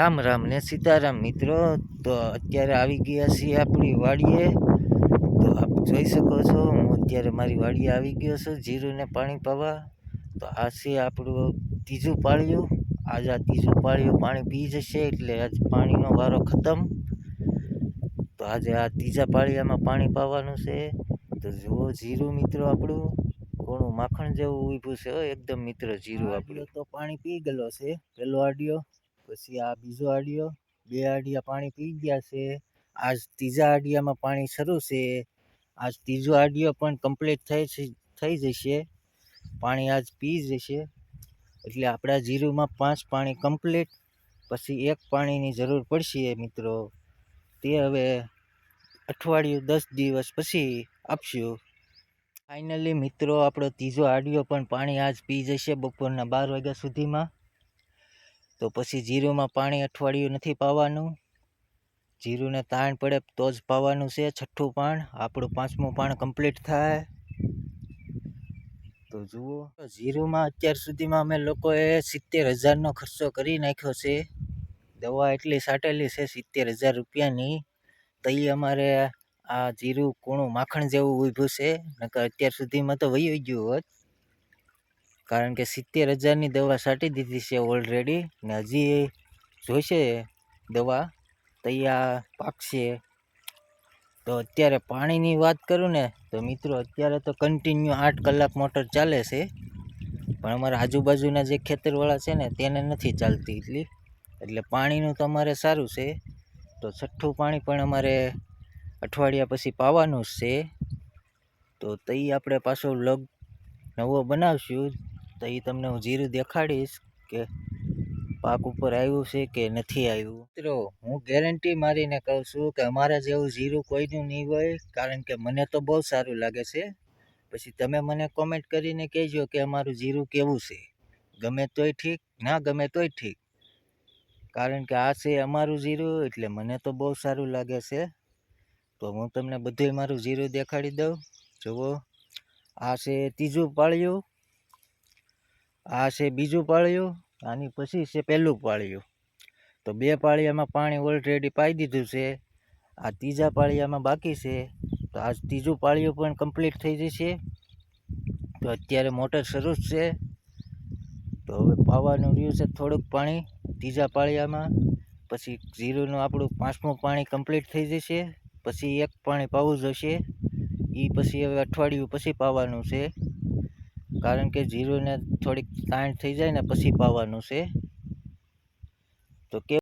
રામ રામ ને સીતારામ મિત્રો। તો અત્યારે આવી ગયા છીએ આપણી વાડીએ। તો આપ જોઈ શકો છો હું અત્યારે મારી વાડીએ આવી ગયો છું જીરુંને પાણી પાવા। તો આ છે આપણું ત્રીજું પાળિયું। આજ આ ત્રીજું પાળિયું પાણી પી જશે એટલે આજ પાણીનો વારો ખતમ। તો આજે આ ત્રીજા પાળિયામાં પાણી પાવાનું છે। તો જુઓ જીરું મિત્રો આપણું કોણું માખણ જેવું ઊભું છે એકદમ મિત્ર જીરું આપણું। તો પાણી પી ગયેલો છે પેલો આડિયો, પછી આ બીજો આડિયો, બે આડિયા પાણી પી ગયા છે। આજ ત્રીજા આડિયામાં પાણી શરૂ છે। આજ ત્રીજો આડિયો પણ કમ્પ્લીટ થઈ જશે, પાણી આજ પી જશે એટલે આપણા જીરુંમાં 5 પાણી કમ્પ્લીટ। પછી એક પાણીની જરૂર પડશે મિત્રો, તે હવે અઠવાડિયું 10 દિવસ પછી આપશું। ફાઇનલી મિત્રો આપણો ત્રીજો આડિયો પણ પાણી આજ પી જશે બપોરના 12 વાગ્યા સુધીમાં। તો પછી જીરુંમાં પાણી અઠવાડિયું નથી પાવાનું, જીરુંને તાણ પડે તો જ પાવાનું છે છઠ્ઠું પાણ। આપણું 5મું પાણ કમ્પ્લીટ થાય। તો જુઓ જીરુંમાં અત્યાર સુધીમાં અમે લોકોએ 70,000નો ખર્ચો કરી નાખ્યો છે। દવા એટલી છાંટેલી છે 70,000 રૂપિયાની। તઈ અમારે આ જીરું કોણું માખણ જેવું ઊભું છે, નકર અત્યાર સુધીમાં તો વયું ગયું હોત, કારણ કે 70,000ની દવા છાંટી દીધી છે ઓલરેડી, ને હજી જોઈશે દવા તૈયાર પાકશે। તો અત્યારે પાણીની વાત કરું ને તો મિત્રો અત્યારે તો કન્ટિન્યુ 8 કલાક મોટર ચાલે છે, પણ અમારા આજુબાજુના જે ખેતરવાળા છે ને તેને નથી ચાલતી એટલી, એટલે પાણીનું તો અમારે સારું છે। તો છઠ્ઠું પાણી પણ અમારે અઠવાડિયા પછી પાવાનું જ છે। તો તઈ આપણે પાછો વ્લોગ નવો બનાવશું, તો એ તમને હું જીરું દેખાડીશ કે પાક ઉપર આવ્યું છે કે નથી આવ્યું। મિત્રો હું ગેરંટી મારીને કહું છું કે અમારા જેવું જીરું કોઈનું નહીં હોય, કારણ કે મને તો બહુ સારું લાગે છે। પછી તમે મને કોમેન્ટ કરીને કહેજો કે અમારું જીરું કેવું છે, ગમે તોય ઠીક, ના ગમે તોય ઠીક, કારણ કે આ છે અમારું જીરું એટલે મને તો બહુ સારું લાગે છે। તો હું તમને બધુંય મારું જીરું દેખાડી દઉં। જુઓ આ છે ત્રીજું પાળિયું, આ છે બીજું પાળિયું, આની પછી છે પહેલું પાળિયું। તો 2 પાળિયામાં પાણી ઓલરેડી પાઈ દીધું છે, આ ત્રીજા પાળિયામાં બાકી છે। તો આજ ત્રીજું પાળિયું પણ કમ્પ્લીટ થઈ જશે। તો અત્યારે મોટર શરૂ જ છે, તો હવે પાવાનું રહ્યું છે થોડુંક પાણી ત્રીજા પાળિયામાં। પછી જીરુંનું આપણું 5મું પાણી કમ્પ્લીટ થઈ જશે, પછી એક પાણી પાવું જોશે, એ પછી હવે અઠવાડિયું પછી પાવાનું છે, કારણ કે જીરુંને થોડીક તાણ થઈ જાય ને પછી પાવાનું છે। તો કે